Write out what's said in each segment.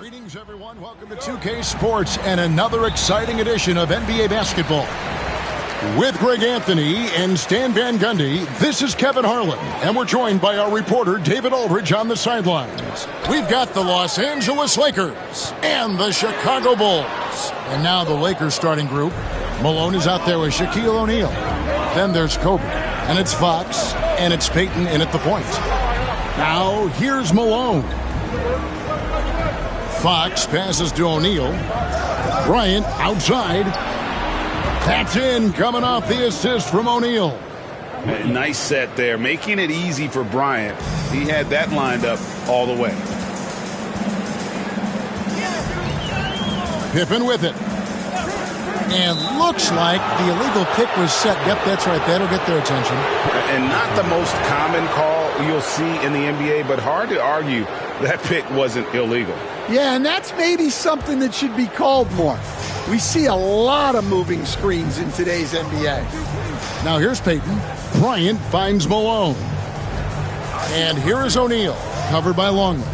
Greetings, everyone. Welcome to 2K Sports and another exciting edition of NBA basketball. With Greg Anthony and Stan Van Gundy, this is Kevin Harlan, and we're joined by our reporter David Aldridge on the sidelines. We've got the Los Angeles Lakers and the Chicago Bulls. And now the Lakers starting group. Malone is out there with Shaquille O'Neal. Then there's Kobe, and it's Fox, and it's Payton in at the point. Now, here's Malone. Fox passes to O'Neal. Bryant outside. That's in, coming off the assist from O'Neal. Nice set there, making it easy for Bryant. He had that lined up all the way. Pippen with it. And looks like the illegal pick was set. Yep, that's right. That'll get their attention. And not the most common call you'll see in the NBA, but hard to argue that pick wasn't illegal. Yeah, and that's maybe something that should be called more. We see a lot of moving screens in today's NBA. Now here's Payton. Bryant finds Malone. And here is O'Neal, covered by Longley.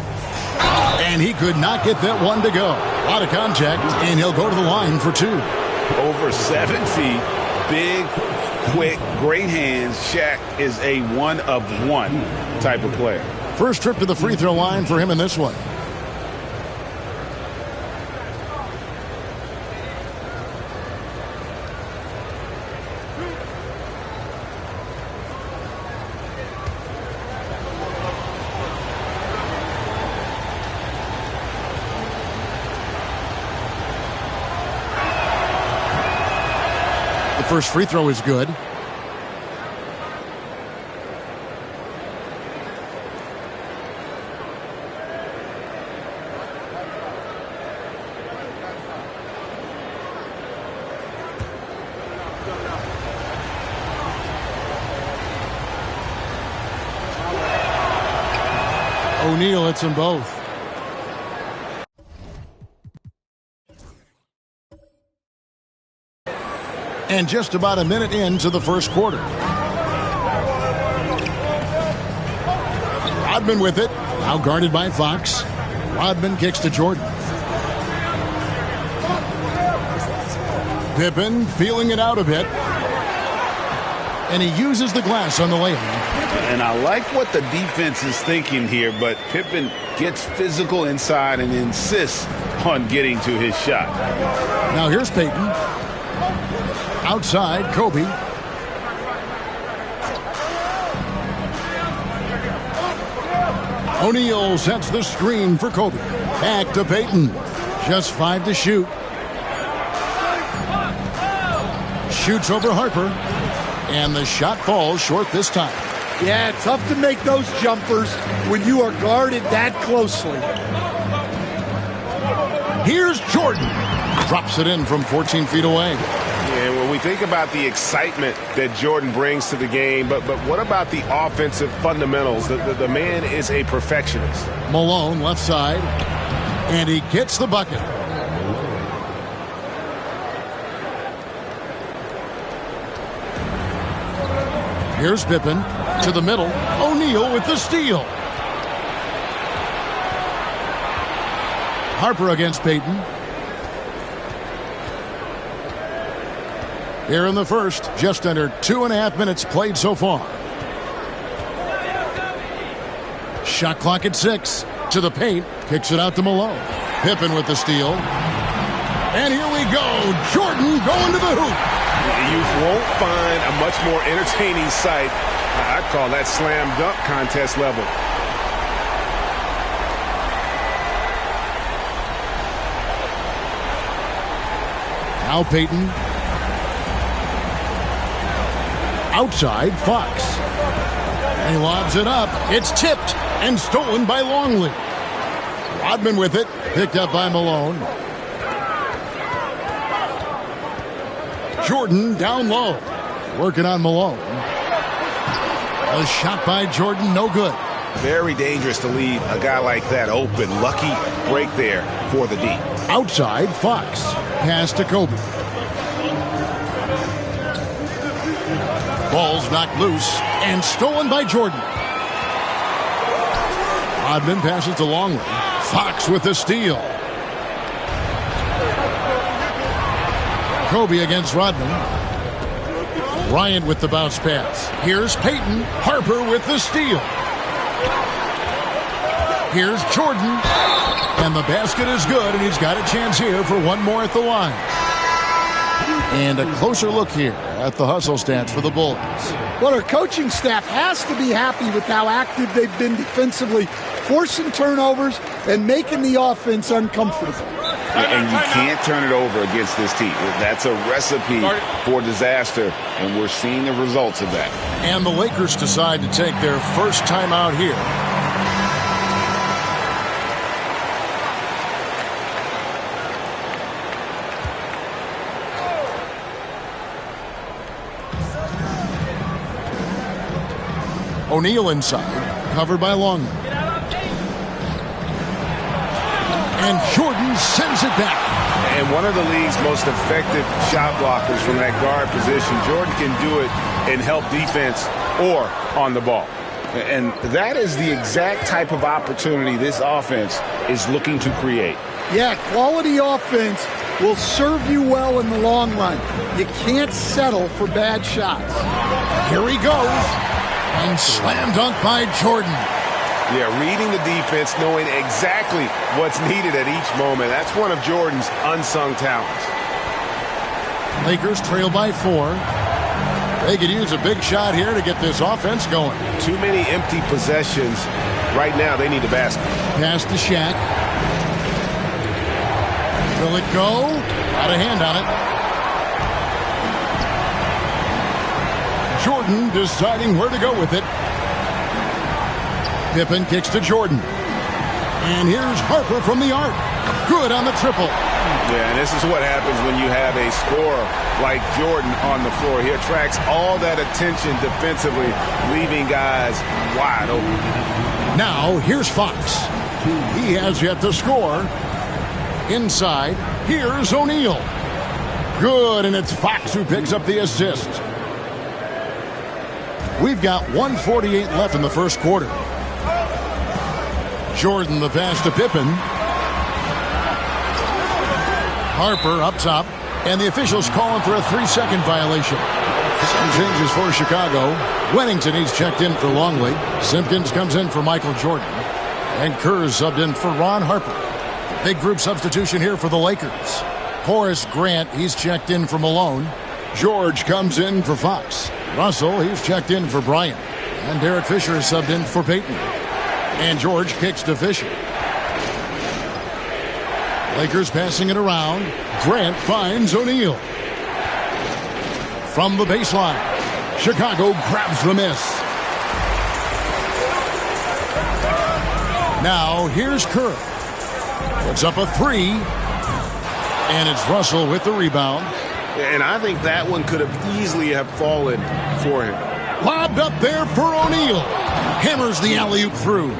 And he could not get that one to go. A lot of contact, and he'll go to the line for two. Over 7 feet, big, quick, great hands. Shaq is a one-of-one type of player. First trip to the free throw line for him in this one. The first free throw is good. O'Neal hits them both. And just about a minute into the first quarter. Rodman with it. Now guarded by Fox. Rodman kicks to Jordan. Pippen feeling it out a bit. And he uses the glass on the layup. And I like what the defense is thinking here, but Pippen gets physical inside and insists on getting to his shot. Now here's Payton. Outside, Kobe. O'Neal sets the screen for Kobe. Back to Payton. Just 5 to shoot. Shoots over Harper. And the shot falls short this time. Yeah, tough to make those jumpers when you are guarded that closely. Here's Jordan. Drops it in from 14 feet away. And when we think about the excitement that Jordan brings to the game, but what about the offensive fundamentals? The man is a perfectionist. Malone left side, and he gets the bucket. Here's Pippen to the middle. O'Neal with the steal. Harper against Payton. Here in the first, just under 2.5 minutes played so far. Shot clock at 6. To the paint. Kicks it out to Malone. Pippen with the steal. And here we go. Jordan going to the hoop. You won't find a much more entertaining sight. I'd call that slam dunk contest level. Now Payton. Outside, Fox. And he lobs it up. It's tipped and stolen by Longley. Rodman with it. Picked up by Malone. Jordan down low. Working on Malone. A shot by Jordan, no good. Very dangerous to leave a guy like that open. Lucky break there for the D. Outside, Fox. Pass to Kobe. Ball's knocked loose and stolen by Jordan. Rodman passes to Longley. Fox with the steal. Kobe against Rodman. Bryant with the bounce pass. Here's Peyton. Harper with the steal. Here's Jordan. And the basket is good, and he's got a chance here for one more at the line. And a closer look here at the hustle stats for the Bulls. Well, our coaching staff has to be happy with how active they've been defensively, forcing turnovers and making the offense uncomfortable. And you can't turn it over against this team. That's a recipe for disaster, and we're seeing the results of that. And the Lakers decide to take their first timeout here. O'Neal inside, covered by Longley. And Jordan sends it back. And one of the league's most effective shot blockers from that guard position. Jordan can do it and help defense or on the ball. And that is the exact type of opportunity this offense is looking to create. Yeah, quality offense will serve you well in the long run. You can't settle for bad shots. Here he goes. And slam dunk by Jordan. Yeah, reading the defense, knowing exactly what's needed at each moment. That's one of Jordan's unsung talents. Lakers trail by 4. They could use a big shot here to get this offense going. Too many empty possessions. Right now, they need a basket. Pass to Shaq. Will it go? Got a hand on it. Jordan deciding where to go with it. Pippen kicks to Jordan. And here's Harper from the arc. Good on the triple. Yeah, and this is what happens when you have a scorer like Jordan on the floor. He attracts all that attention defensively, leaving guys wide open. Now, here's Fox. He has yet to score. Inside, here's O'Neal. Good, and it's Fox who picks up the assist. We've got 1:48 left in the first quarter. Jordan the pass to Pippen. Harper up top. And the officials calling for a 3-second violation. Some changes for Chicago. Wennington, he's checked in for Longley. Simpkins comes in for Michael Jordan. And Kerr's subbed in for Ron Harper. Big group substitution here for the Lakers. Horace Grant, he's checked in for Malone. George comes in for Fox. Russell, he's checked in for Bryant. And Derek Fisher is subbed in for Peyton. And George kicks to Fisher. Lakers passing it around. Grant finds O'Neal. From the baseline. Chicago grabs the miss. Now here's Kerr. Puts up a 3. And it's Russell with the rebound. And I think that one could have easily have fallen for him. Lobbed up there for O'Neal. Hammers the alley-oop through.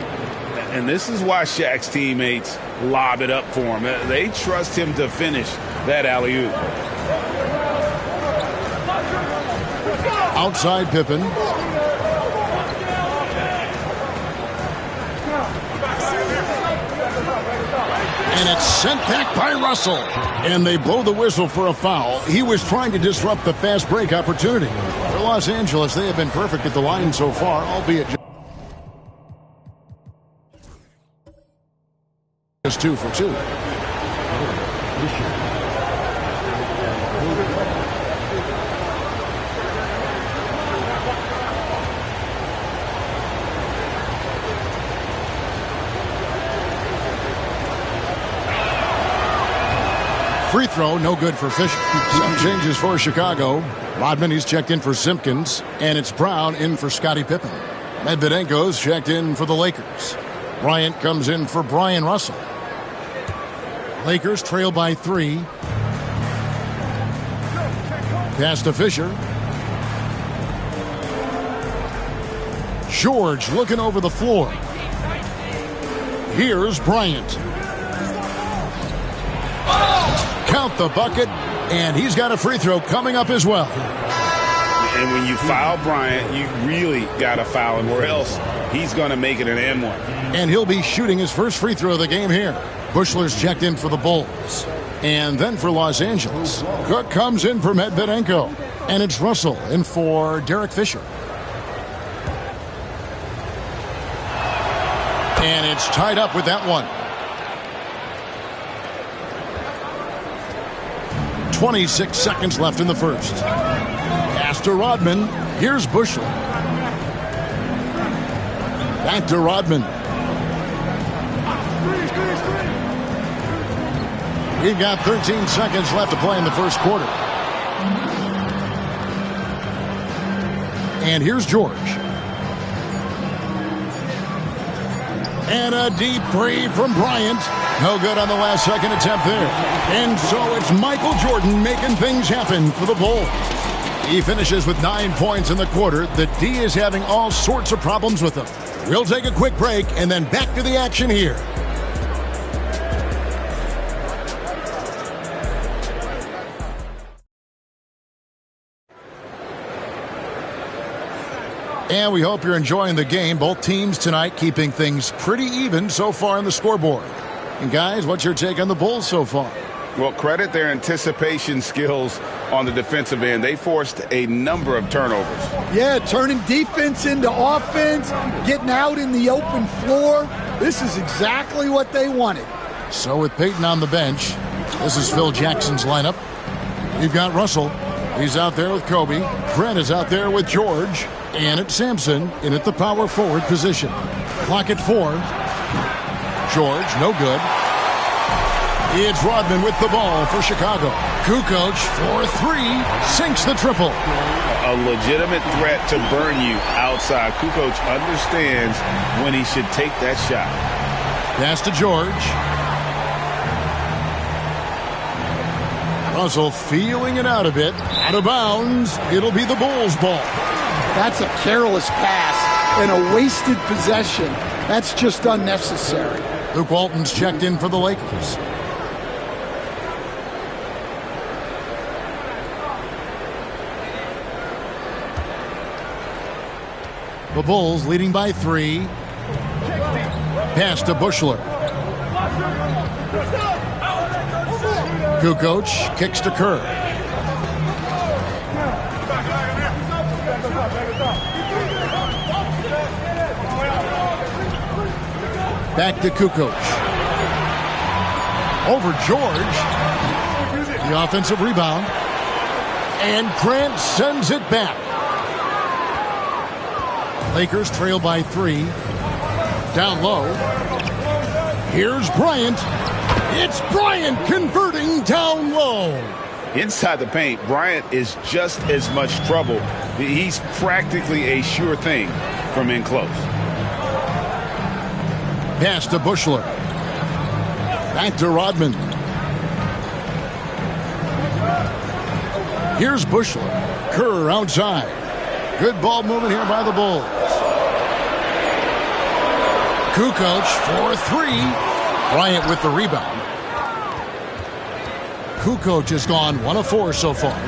And this is why Shaq's teammates lob it up for him. They trust him to finish that alley-oop. Outside Pippen. And it's sent back by Russell. And they blow the whistle for a foul. He was trying to disrupt the fast break opportunity. For Los Angeles, they have been perfect at the line so far, albeit just 2 for 2. Free throw, no good for Fisher. Some changes for Chicago. Rodman, he's checked in for Simpkins. And it's Brown in for Scottie Pippen. Medvedenko's checked in for the Lakers. Bryant comes in for Brian Russell. Lakers trail by 3. Pass to Fisher. George looking over the floor. Here's Bryant. Count the bucket, and he's got a free throw coming up as well. And when you foul Bryant, you really got to foul him, or else he's going to make it an and one. And he'll be shooting his first free throw of the game here. Bushler's checked in for the Bulls. And then for Los Angeles, Cook comes in for Medvedenko. And it's Russell in for Derek Fisher. And it's tied up with that one. 26 seconds left in the first. Pass to Rodman. Here's Bushler. Back to Rodman. We've got 13 seconds left to play in the first quarter. And here's George. And a deep three from Bryant. No good on the last second attempt there. And so it's Michael Jordan making things happen for the Bulls. He finishes with 9 points in the quarter. The D is having all sorts of problems with him. We'll take a quick break and then back to the action here. And we hope you're enjoying the game. Both teams tonight keeping things pretty even so far on the scoreboard. And guys, what's your take on the Bulls so far? Well, credit their anticipation skills on the defensive end. They forced a number of turnovers. Yeah, turning defense into offense, getting out in the open floor. This is exactly what they wanted. So with Peyton on the bench, this is Phil Jackson's lineup. We've got Russell. He's out there with Kobe. Brent is out there with George. And it's Sampson in at the power forward position. Clock at 4. George, no good. It's Rodman with the ball for Chicago. Kukoc for 3. Sinks the triple. A legitimate threat to burn you outside. Kukoc understands when he should take that shot. Pass to George. Russell feeling it out a bit. Out of bounds. It'll be the Bulls' ball. That's a careless pass and a wasted possession. That's just unnecessary. Luke Walton's checked in for the Lakers. The Bulls leading by 3. Pass to Bushler. Kukoc kicks to Kerr. Back to Kukoc. Over George. The offensive rebound. And Grant sends it back. Lakers trail by 3. Down low. Here's Bryant. It's Bryant converting down low. Inside the paint, Bryant is just as much trouble. He's practically a sure thing from in close. Pass to Bushler. Back to Rodman. Here's Bushler. Kerr outside. Good ball movement here by the Bulls. Kukoc for 3. Bryant with the rebound. Kukoc has gone 1 of 4 so far.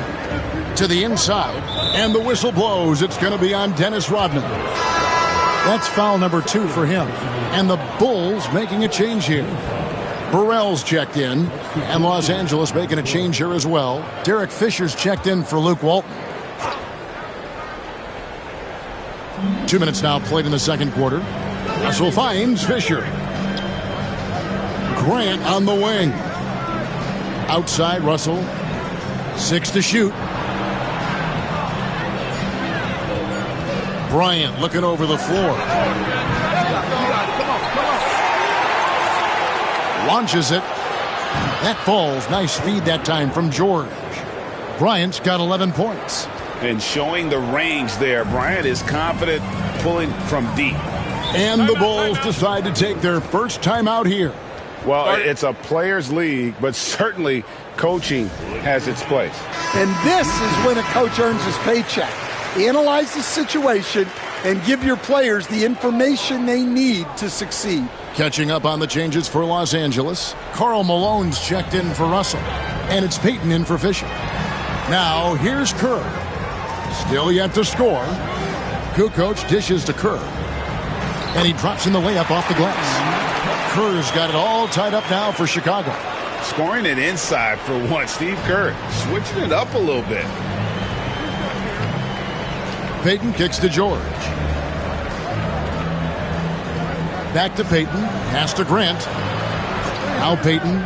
To the inside. And the whistle blows. It's going to be on Dennis Rodman. That's foul number 2 for him. And the Bulls making a change here. Burrell's checked in. And Los Angeles making a change here as well. Derek Fisher's checked in for Luke Walton. 2 minutes now played in the second quarter. Russell finds Fisher. Grant on the wing. Outside Russell. 6 to shoot. Bryant looking over the floor. Launches it. That falls. Nice feed that time from George. Bryant's got 11 points. And showing the range there. Bryant is confident pulling from deep. And the Bulls decide to take their first time out here. Well, it's a players' league, but certainly coaching has its place. And this is when a coach earns his paycheck. Analyze the situation and give your players the information they need to succeed. Catching up on the changes for Los Angeles. Karl Malone's checked in for Russell. And it's Peyton in for Fisher. Now, here's Kerr. Still yet to score. Kukoc dishes to Kerr. And he drops in the layup off the glass. Kerr's got it all tied up now for Chicago. scoring it inside for once. Steve Kerr switching it up a little bit. Payton kicks to George. Back to Payton. Pass to Grant. Now Payton.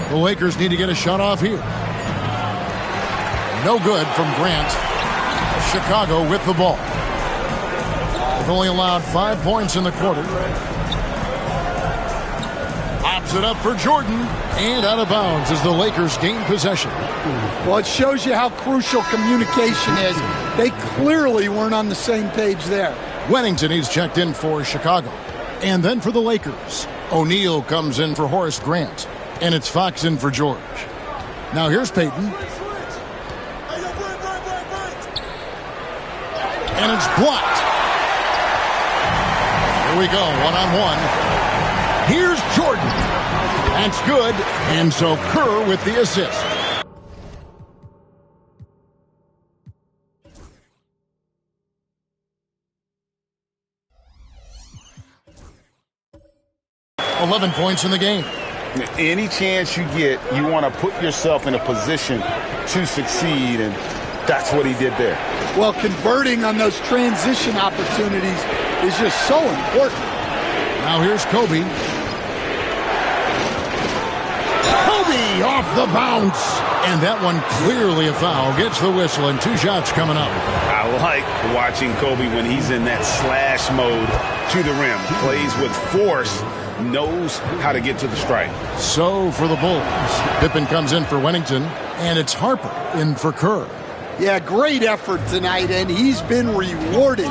The Lakers need to get a shot off here. No good from Grant. Chicago with the ball. They've only allowed 5 points in the quarter. Pops it up for Jordan. And out of bounds as the Lakers gain possession. Well, it shows you how crucial communication is. They clearly weren't on the same page there. Wennington is checked in for Chicago. And then for the Lakers, O'Neal comes in for Horace Grant. And it's Fox in for George. Now here's Payton. And it's blocked. Here we go, one-on-one. Here's Jordan. That's good. And so Kerr with the assist. $11 points in the game. Any chance you get, you want to put yourself in a position to succeed, and that's what he did there. Well, converting on those transition opportunities is just so important. Now here's Kobe. Kobe off the bounce. And that one clearly a foul. Gets the whistle and 2 shots coming up. I like watching Kobe when he's in that slash mode to the rim. Plays with force. Knows how to get to the strike. So for the Bulls, Pippen comes in for Wennington, and it's Harper in for Kerr. Yeah, great effort tonight, and he's been rewarded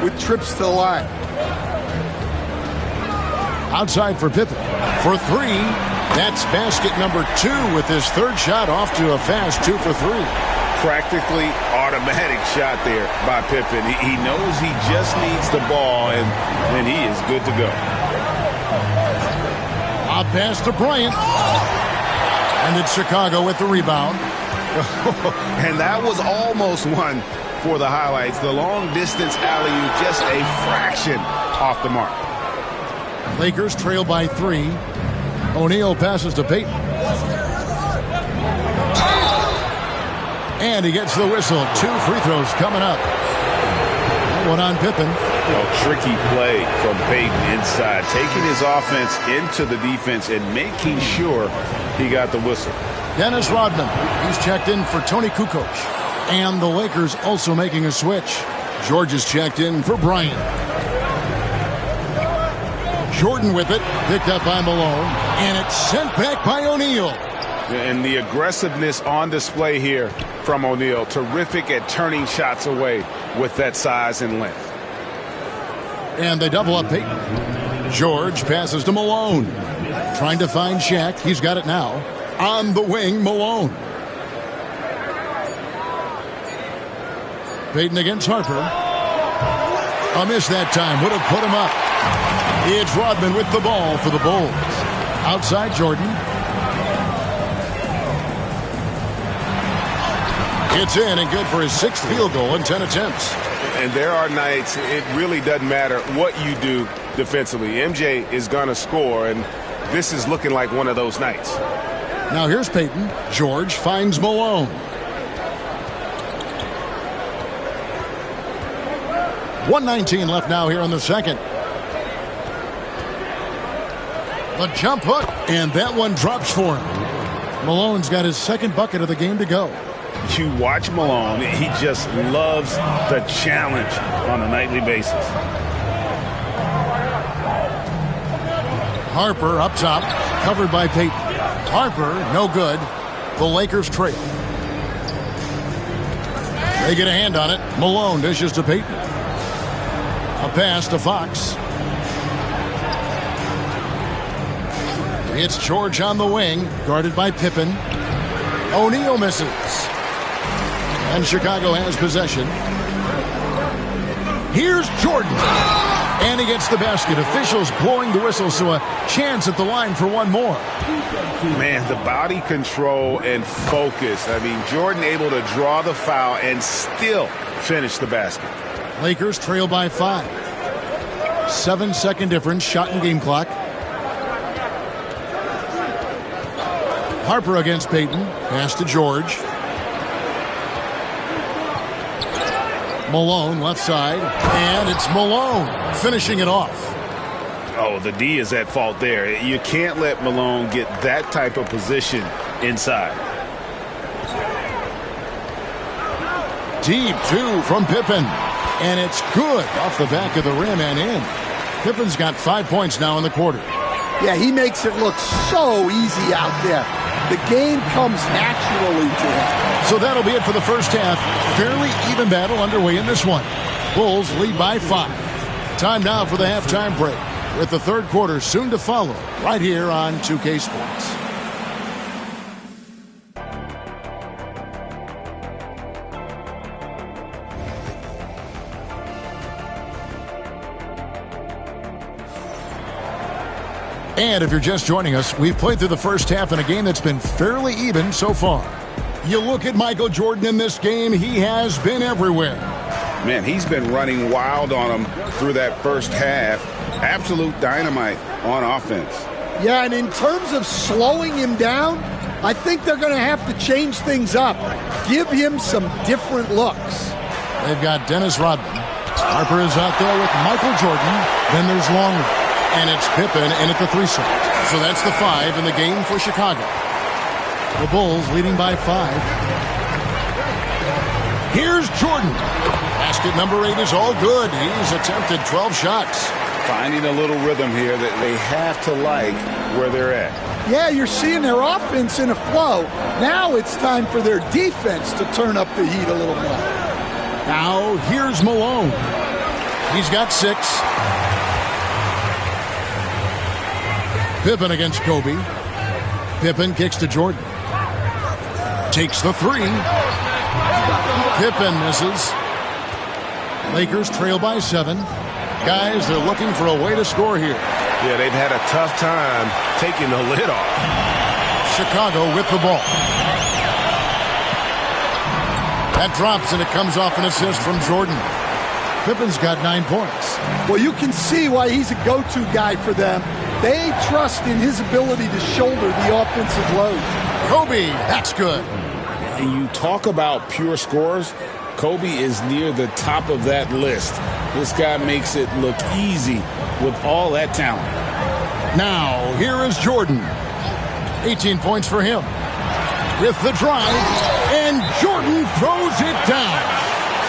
with trips to the line. Outside for Pippen. For 3, that's basket number 2 with his 3rd shot off to a fast 2 for 3. Practically automatic shot there by Pippen. He knows he just needs the ball, and then he is good to go. A pass to Bryant. And it's Chicago with the rebound. And that was almost one for the highlights. The long distance alley-oop, just a fraction off the mark. Lakers trail by 3. O'Neal passes to Payton. And he gets the whistle. 2 free throws coming up. That one on Pippen. Tricky play from Payton inside, taking his offense into the defense and making sure he got the whistle. Dennis Rodman, he's checked in for Tony Kukoc. And the Lakers also making a switch. George is checked in for Bryant. Jordan with it, picked up by Malone, and it's sent back by O'Neal. And the aggressiveness on display here from O'Neal. Terrific at turning shots away with that size and length. And they double up Payton. George passes to Malone. Trying to find Shaq. He's got it now. On the wing, Malone. Payton against Harper. A miss that time. Would have put him up. It's Rodman with the ball for the Bulls. Outside Jordan. It's in and good for his 6th field goal in 10 attempts. And there are nights it really doesn't matter what you do defensively. MJ is going to score, and this is looking like one of those nights. Now here's Payton. George finds Malone. .119 left now here in the second. The jump hook, and that one drops for him. Malone's got his 2nd bucket of the game to go. You watch Malone, he just loves the challenge on a nightly basis. Harper up top, covered by Payton. Harper, no good. The Lakers trail. They get a hand on it. Malone dishes to Payton. A pass to Fox. It's George on the wing, guarded by Pippen. O'Neal misses. And Chicago has possession. Here's Jordan. And he gets the basket. Officials blowing the whistle, so a chance at the line for one more. Man, the body control and focus. I mean, Jordan able to draw the foul and still finish the basket. Lakers trail by 5. 7-second difference, shot and game clock. Harper against Payton. Pass to George. Malone left side. And it's Malone finishing it off. Oh, the D is at fault there. You can't let Malone get that type of position inside. Deep two from Pippen. And it's good off the back of the rim and in. Pippen's got 5 points now in the quarter. Yeah, he makes it look so easy out there. The game comes naturally to him. So that'll be it for the first half. Fairly even battle underway in this one. Bulls lead by 5. Time now for the halftime break, with the third quarter soon to follow, right here on 2K Sports. And if you're just joining us, we've played through the first half in a game that's been fairly even so far. You look at Michael Jordan in this game, he has been everywhere. Man, he's been running wild on him through that first half. Absolute dynamite on offense. Yeah, and in terms of slowing him down, I think they're going to have to change things up. Give him some different looks. They've got Dennis Rodman. Harper is out there with Michael Jordan. Then there's Longley. And it's Pippen in at the 3 slot. So that's the 5 in the game for Chicago. The Bulls leading by 5. Here's Jordan. Basket number 8 is all good. He's attempted 12 shots. Finding a little rhythm here that they have to like where they're at. Yeah, you're seeing their offense in a flow. Now it's time for their defense to turn up the heat a little more. Now here's Malone. He's got 6. Pippen against Kobe. Pippen kicks to Jordan. Takes the 3. Pippen misses. Lakers trail by 7. Guys, they're looking for a way to score here. Yeah, they've had a tough time taking the lid off. Chicago with the ball. That drops and it comes off an assist from Jordan. Pippen's got 9 points. Well, you can see why he's a go-to guy for them. They trust in his ability to shoulder the offensive load. Kobe, that's good. And you talk about pure scorers, Kobe is near the top of that list. This guy makes it look easy with all that talent. Now, here is Jordan. 18 points for him. With the drive, and Jordan throws it down.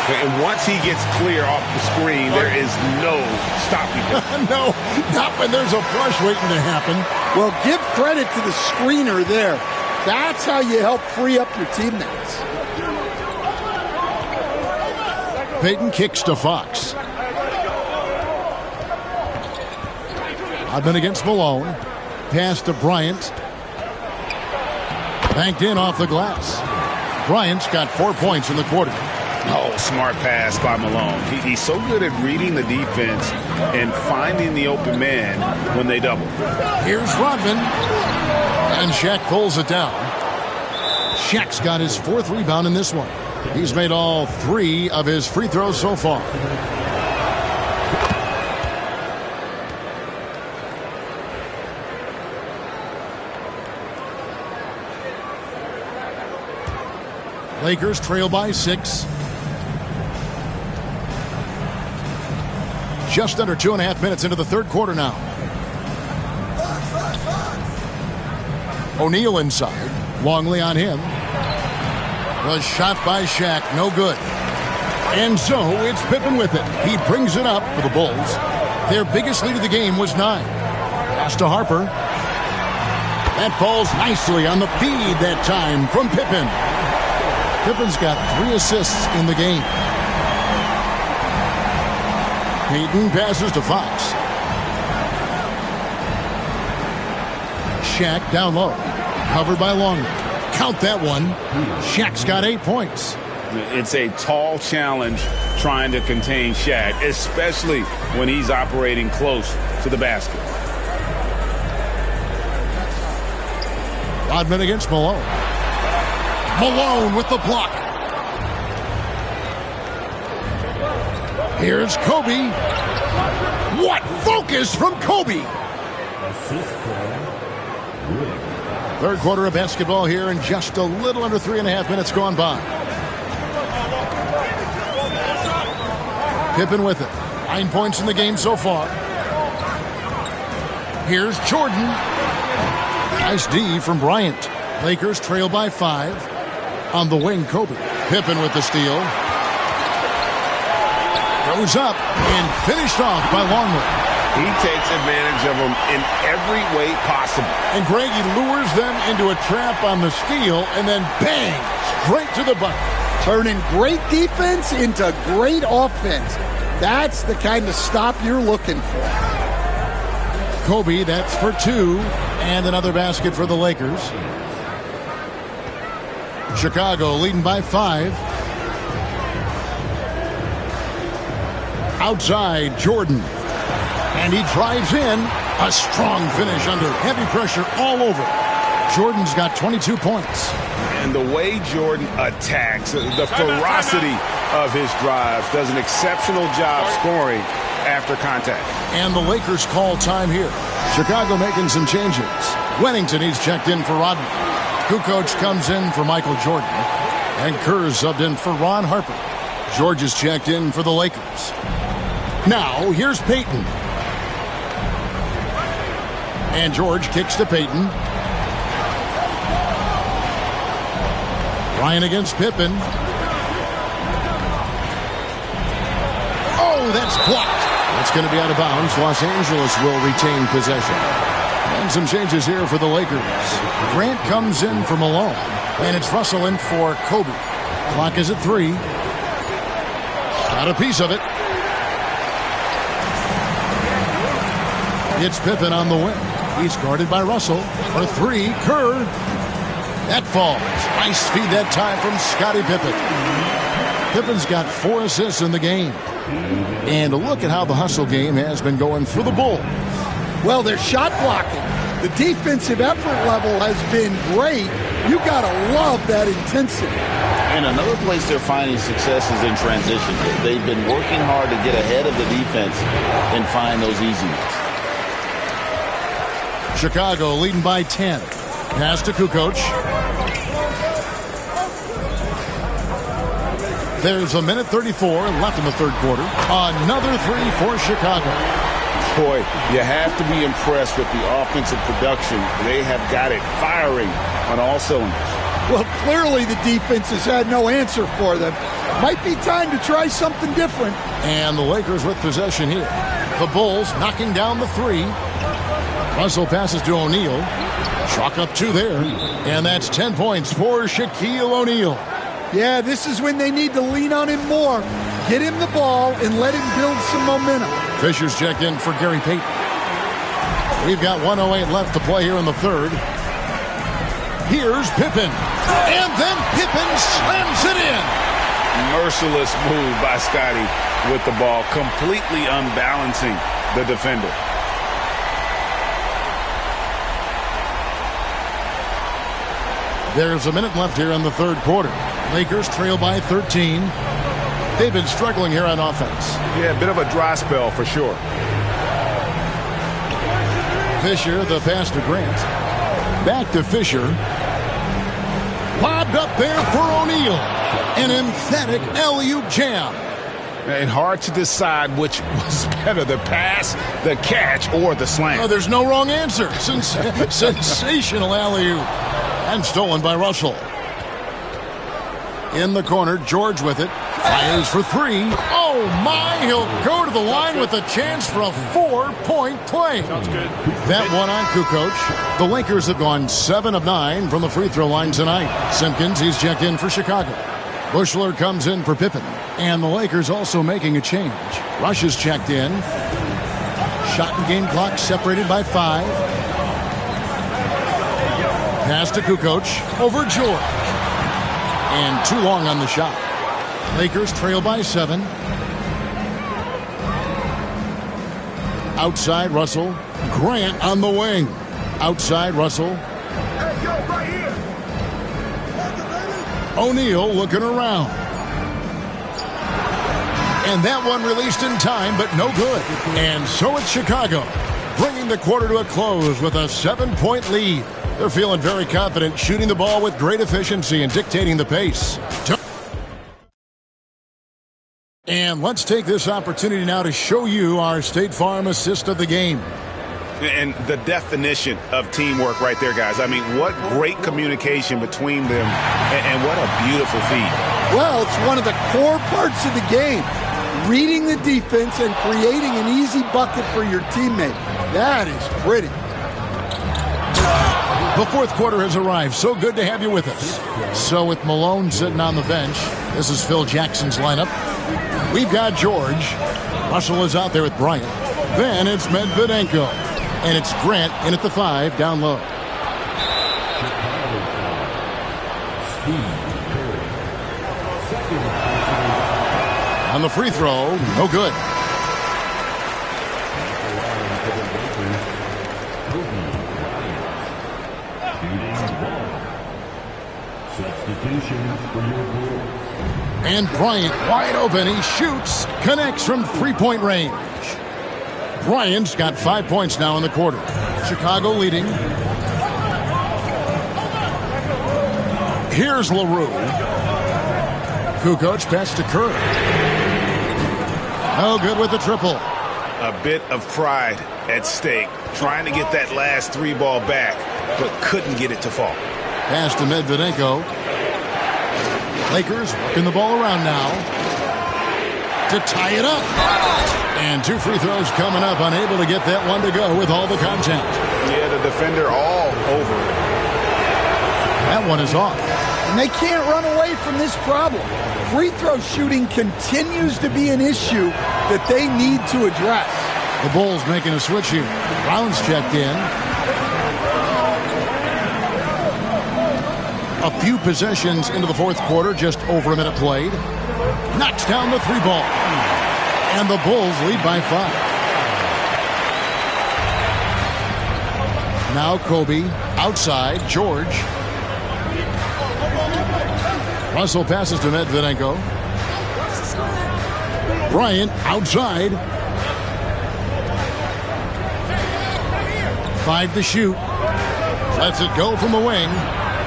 And once he gets clear off the screen, there is no stopping him. No, not when there's a flush waiting to happen. Well, give credit to the screener there. That's how you help free up your teammates. Payton kicks to Fox. Rodman against Malone. Pass to Bryant. Banked in off the glass. Bryant's got 4 points in the quarter. Oh, smart pass by Malone. He's so good at reading the defense and finding the open man when they double. Here's Rodman. And Shaq pulls it down. Shaq's got his 4th rebound in this one. He's made all 3 of his free throws so far. Lakers trail by 6. Just under 2.5 minutes into the third quarter now. O'Neal inside. Longley on him. The shot by Shaq, no good. And so it's Pippen with it. He brings it up for the Bulls. Their biggest lead of the game was 9. Pass to Harper. That falls nicely on the feed that time from Pippen. Pippen's got 3 assists in the game. Payton passes to Fox. Shaq down low. Covered by Longley. Count that one. Shaq's got 8 points. It's a tall challenge trying to contain Shaq, especially when he's operating close to the basket. Rodman against Malone. Malone with the block. Here's Kobe. What focus from Kobe. Third quarter of basketball here, and just a little under 3.5 minutes gone by. Pippen with it. 9 points in the game so far. Here's Jordan. Nice D from Bryant. Lakers trail by 5. On the wing, Kobe. Pippen with the steal. Goes up and finished off by Longley. He takes advantage of them in every way possible. And Greg, he lures them into a trap on the steal, and then bang, straight to the bucket. Turning great defense into great offense. That's the kind of stop you're looking for. Kobe, that's for 2, and another basket for the Lakers. Chicago leading by 5. Outside, Jordan. And he drives in. A strong finish under heavy pressure all over. Jordan's got 22 points. And the way Jordan attacks, the ferocity of his drives, does an exceptional job scoring after contact. And the Lakers call time here. Chicago making some changes. Wennington, he's checked in for Rodman. Kukoc comes in for Michael Jordan. And Kerr subbed in for Ron Harper. George is checked in for the Lakers. Now, here's Payton. And George kicks to Payton. Ryan against Pippen. Oh, that's blocked. That's going to be out of bounds. Los Angeles will retain possession. And some changes here for the Lakers. Grant comes in for Malone. And it's Russell in for Kobe. Clock is at 3. Got a piece of it. It's Pippen on the wing. He's guarded by Russell. For 3, Kerr. That falls. Nice feed that time from Scottie Pippen. Pippen's got 4 assists in the game. And look at how the hustle game has been going for the Bulls. Well, they're shot blocking. The defensive effort level has been great. You got to love that intensity. And another place they're finding success is in transition. They've been working hard to get ahead of the defense and find those easy ones. Chicago leading by 10. Pass to Kukoc. There's a minute 34 left in the third quarter. Another 3 for Chicago. Boy, you have to be impressed with the offensive production. They have got it firing on all cylinders. Well, clearly the defense has had no answer for them. Might be time to try something different. And the Lakers with possession here. The Bulls knocking down the 3. Russell passes to O'Neal. Chalk up 2 there. And that's 10 points for Shaquille O'Neal. Yeah, this is when they need to lean on him more. Get him the ball and let him build some momentum. Fisher's checked in for Gary Payton. We've got 1:08 left to play here in the third. Here's Pippen. And then Pippen slams it in. Merciless move by Scottie with the ball, completely unbalancing the defender. There's a minute left here in the third quarter. Lakers trail by 13. They've been struggling here on offense. Yeah, a bit of a dry spell for sure. Fisher, the pass to Grant. Back to Fisher. Lobbed up there for O'Neal. An emphatic alley-oop jam. And hard to decide which was better, the pass, the catch, or the slam. Oh, there's no wrong answer. Sensational alley-oop. And stolen by Russell. In the corner, George with it. Fires for 3. Oh, my. He'll go to the line with a chance for a 4-point play. Sounds good. That one on Kukoc. The Lakers have gone 7 of 9 from the free throw line tonight. Simpkins, he's checked in for Chicago. Bushler comes in for Pippen. And the Lakers also making a change. Rush is checked in. Shot and game clock separated by 5. Pass to Kukoc. Over George. And too long on the shot. Lakers trail by 7. Outside Russell. Grant on the wing. Outside Russell. O'Neal looking around. And that one released in time, but no good. And so it's Chicago, bringing the quarter to a close with a 7-point lead. They're feeling very confident, shooting the ball with great efficiency and dictating the pace. And let's take this opportunity now to show you our State Farm assist of the game. And the definition of teamwork right there, guys. I mean, what great communication between them, and what a beautiful feed. Well, it's one of the core parts of the game. Reading the defense and creating an easy bucket for your teammate. That is pretty. The fourth quarter has arrived. So good to have you with us. So with Malone sitting on the bench, this is Phil Jackson's lineup. We've got George. Russell is out there with Bryant. Then it's Medvedenko. And it's Grant in at the 5 down low. On the free throw, no good. And Bryant wide open. He shoots, connects from three-point range. Bryant's got 5 points now in the quarter. Chicago leading. Here's LaRue. Kukoc pass to Kerr. No good with the triple. A bit of pride at stake. Trying to get that last 3 ball back, but couldn't get it to fall. Pass to Medvedenko. Lakers working the ball around now to tie it up. And 2 free throws coming up, unable to get that one to go with all the contact. Yeah, the defender all over it. That one is off. And they can't run away from this problem. Free throw shooting continues to be an issue that they need to address. The Bulls making a switch here. Brown's checked in. A few possessions into the fourth quarter, just over a minute played. Knocks down the 3 ball. And the Bulls lead by 5. Now Kobe outside. George. Russell passes to Medvedenko. Bryant outside. 5 to shoot. Lets it go from the wing.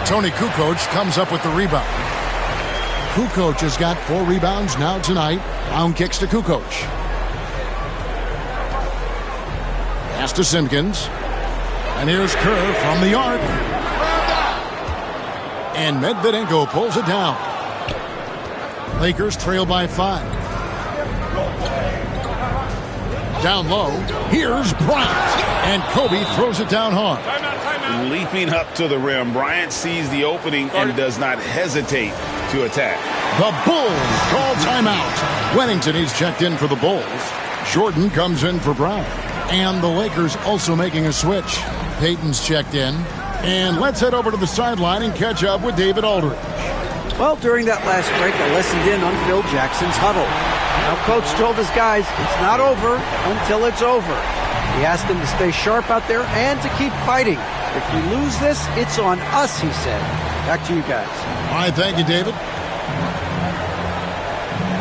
Tony Kukoc comes up with the rebound. Kukoc has got 4 rebounds now tonight. Brown kicks to Kukoc. Pass to Simpkins. And here's Kerr from the arc. And Medvedenko pulls it down. Lakers trail by 5. Down low. Here's Bryant. And Kobe throws it down hard. Leaping up to the rim. Bryant sees the opening and does not hesitate to attack. The Bulls call timeout. Wennington is checked in for the Bulls. Jordan comes in for Brown. And the Lakers also making a switch. Payton's checked in. And let's head over to the sideline and catch up with David Aldridge. Well, during that last break, I listened in on Phil Jackson's huddle. Now, Coach told his guys it's not over until it's over. He asked them to stay sharp out there and to keep fighting. If we lose this, it's on us, he said. Back to you guys. All right, thank you, David.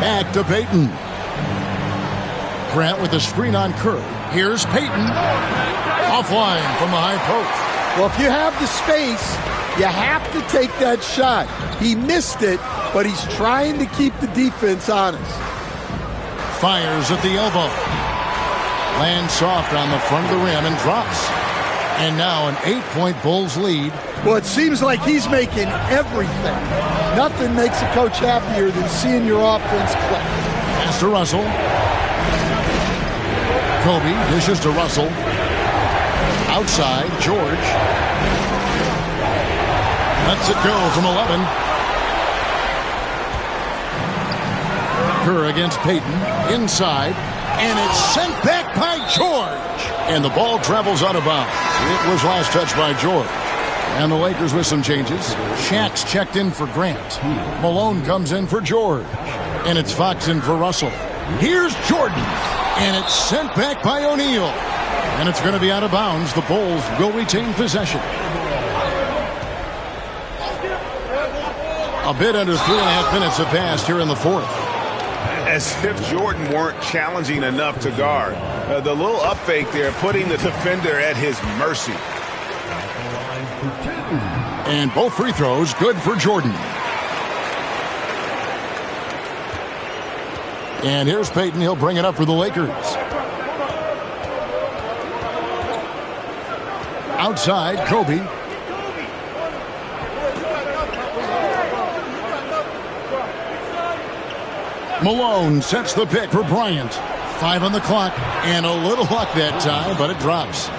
Back to Payton. Grant with the screen on Kerr. Here's Payton. Offline from the high post. Well, if you have the space, you have to take that shot. He missed it, but he's trying to keep the defense honest. Fires at the elbow. Lands soft on the front of the rim and drops. And now an 8-point Bulls lead. Well, it seems like he's making everything. Nothing makes a coach happier than seeing your offense click. Pass to Russell. Kobe dishes to Russell. Outside, George. Lets it go from 11. Kerr against Payton. Inside. And it's sent back by George. And the ball travels out of bounds. It was last touched by George. And the Lakers with some changes. Shaq's checked in for Grant. Malone comes in for George. And it's Fox in for Russell. Here's Jordan. And it's sent back by O'Neal. And it's going to be out of bounds. The Bulls will retain possession. A bit under 3.5 minutes have passed here in the fourth. As if Jordan weren't challenging enough to guard. The little up fake there, putting the defender at his mercy. And both free throws good for Jordan. And here's Payton. He'll bring it up for the Lakers. Outside, Kobe. Malone sets the pick for Bryant. 5 on the clock, and a little luck that time, but it drops.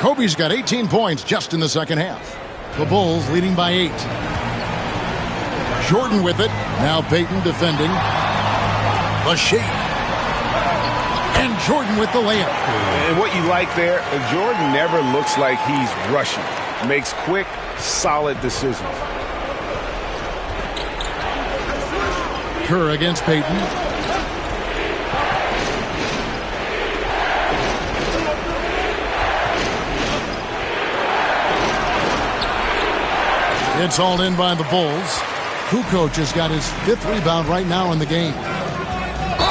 Kobe's got 18 points just in the second half. The Bulls leading by 8. Jordan with it. Now Payton defending. The shake. And Jordan with the layup. And what you like there, Jordan never looks like he's rushing. Makes quick, solid decisions. Kerr against Payton. It's all in by the Bulls. Kukoc has got his 5th rebound right now in the game.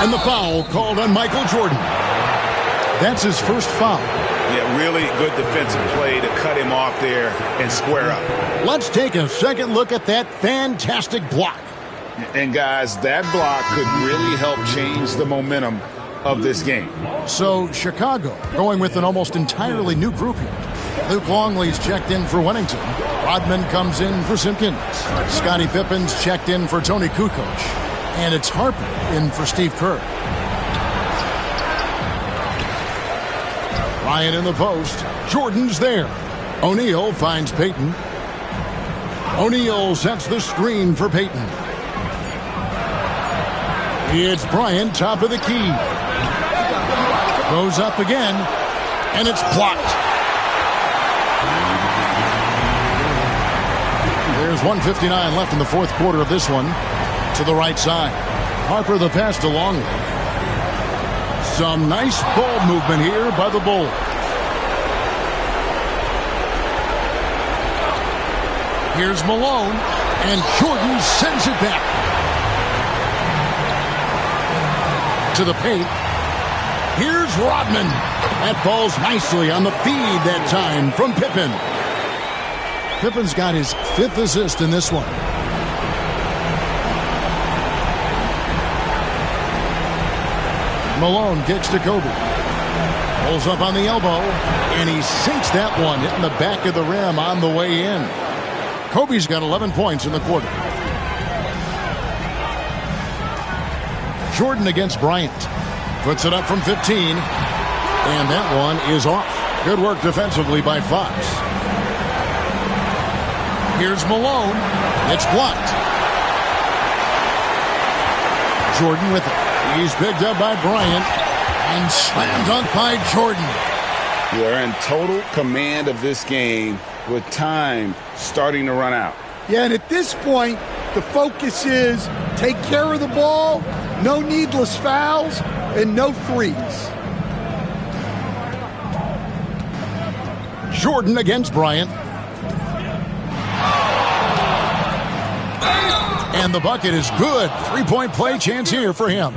And the foul called on Michael Jordan. That's his first foul. Yeah, really good defensive play to cut him off there and square up. Let's take a second look at that fantastic block. And guys, that block could really help change the momentum of this game. So Chicago going with an almost entirely new group here. Luke Longley's checked in for Wennington. Rodman comes in for Simpkins. Scottie Pippen's checked in for Tony Kukoc. And it's Harper in for Steve Kerr. Ryan in the post. Jordan's there. O'Neal finds Payton. O'Neal sets the screen for Payton. It's Bryant, top of the key. Goes up again, and it's blocked. There's 1:59 left in the fourth quarter of this one. To the right side. Harper the pass to Longley. Some nice ball movement here by the Bulls. Here's Malone, and Jordan sends it back. To the paint. Here's Rodman. That falls nicely on the feed that time from Pippen. Pippen's got his 5th assist in this one. Malone kicks to Kobe. Pulls up on the elbow, and he sinks that one, hitting the back of the rim on the way in. Kobe's got 11 points in the quarter. Jordan against Bryant. Puts it up from 15. And that one is off. Good work defensively by Fox. Here's Malone. It's blocked. Jordan with it. He's picked up by Bryant and slam dunk by Jordan. They're in total command of this game with time starting to run out. Yeah, and at this point, the focus is take care of the ball, no needless fouls, and no threes. Jordan against Bryant. And the bucket is good. 3-point play chance here for him.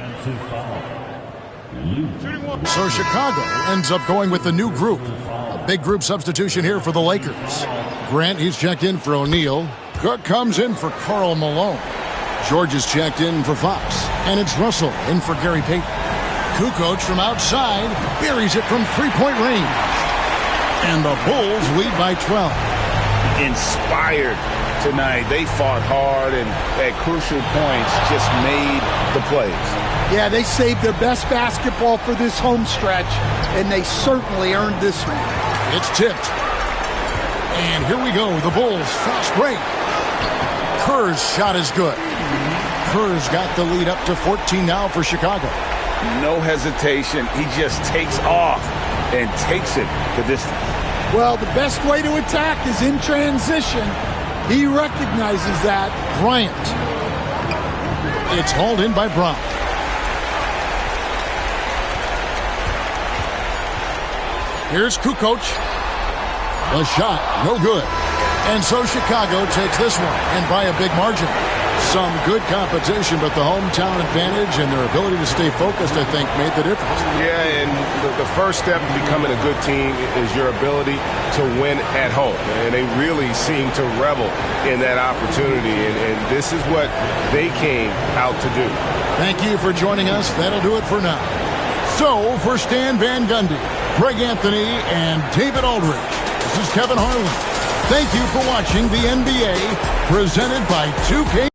So Chicago ends up going with the new group. A big group substitution here for the Lakers. Grant, he's checked in for O'Neal. Cook comes in for Karl Malone. George is checked in for Fox. And it's Russell in for Gary Payton. Kukoc from outside buries it from 3-point range. And the Bulls lead by 12. Inspired tonight. They fought hard and at crucial points just made the plays. Yeah, they saved their best basketball for this home stretch, and they certainly earned this one. It's tipped. And here we go. The Bulls fast break. Kerr's shot is good. Kerr's got the lead up to 14 now for Chicago. No hesitation. He just takes off and takes it the distance. Well, the best way to attack is in transition. He recognizes that. Bryant. It's hauled in by Brown. Here's Kukoc. The shot, no good. And so Chicago takes this one, and by a big margin. some good competition, but the hometown advantage and their ability to stay focused, I think, made the difference. Yeah, and the first step to becoming a good team is your ability to win at home. And they really seem to revel in that opportunity, and this is what they came out to do. Thank you for joining us. That'll do it for now. So, for Stan Van Gundy, Greg Anthony, and David Aldridge, this is Kevin Harlan. Thank you for watching the NBA, presented by 2K.